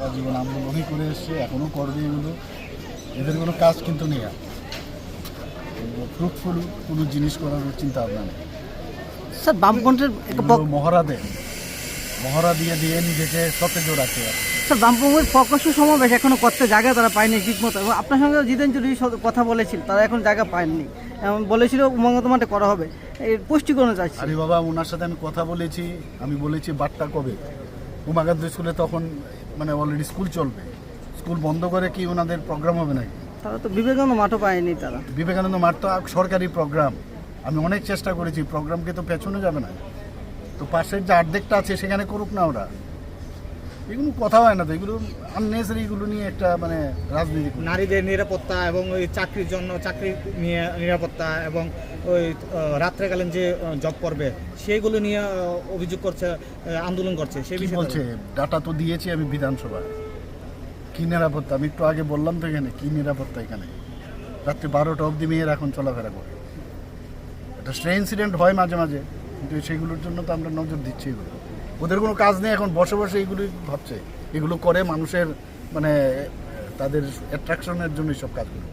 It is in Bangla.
সারা জীবন আন্দোলনই করে এসছে, এখনও করবে এগুলো। এদের কোনো কাজ কিন্তু নেই, ফ্রুটফুল কোনো জিনিস করার চিন্তা ভাবনা নেই। স্যার বামফ্রন্টের মহড়া দিয়ে নিজেকে সতেজ রাখতে পারে। স্যার বামপন্থীর প্রকাশ্য সমাবেশ এখনো করতে জায়গা তারা পায়নি ঠিকমতো, এবং আপনার সঙ্গে জিতেন চৌধুরী কথা বলেছিল, তারা এখন জায়গা পায়নি, এবং বলেছিল উমঙ্গত মাঠে করা হবে, এই পুষ্টিকরণ চাইছে। আরে বাবা, ওনার সাথে আমি কথা বলেছি, আমি বলেছি বারটা কবে উমাকান্ত স্কুলে, তখন মানে অলরেডি স্কুল চলবে, স্কুল বন্ধ করে কি ওনাদের প্রোগ্রাম হবে নাকি? তারা তো বিবেকানন্দ মাঠও পায়নি। তারা বিবেকানন্দ মাঠ তো সরকারি প্রোগ্রাম, আমি অনেক চেষ্টা করেছি, প্রোগ্রামকে তো পেছনে যাবে না, তো পাশের যে অর্ধেকটা আছে সেখানে করুক না ওরা। এগুলো কথা হয় না তো, এগুলো আননেসারি, এগুলো নিয়ে একটা মানে রাজনীতি। নারীদের নিরাপত্তা এবং ওই চাকরির জন্য চাকরি নিয়ে নিরাপত্তা এবং ওই রাত্রেকালীন যে জব করবে সেইগুলো নিয়ে অভিযোগ করছে, আন্দোলন করছে। সেই বিষয়ে বলছে ডাটা তো দিয়েছি আমি বিধানসভায়, কি নিরাপত্তা? আমি একটু আগে বললাম তো, এখানে কি নিরাপত্তা? এখানে রাত্রে 12টা অবধি মেয়েরা এখন চলাফেরা করে। একটা স্ট্রে ইনসিডেন্ট হয় মাঝে মাঝে, কিন্তু সেগুলোর জন্য তো আমরা নজর দিচ্ছি। এগুলো ওদের কোনো কাজ নেই, এখন বসে বসে এগুলো ভাবছে, এগুলো করে মানুষের মানে তাদের অ্যাট্রাকশনের জন্য সব কাজ করে।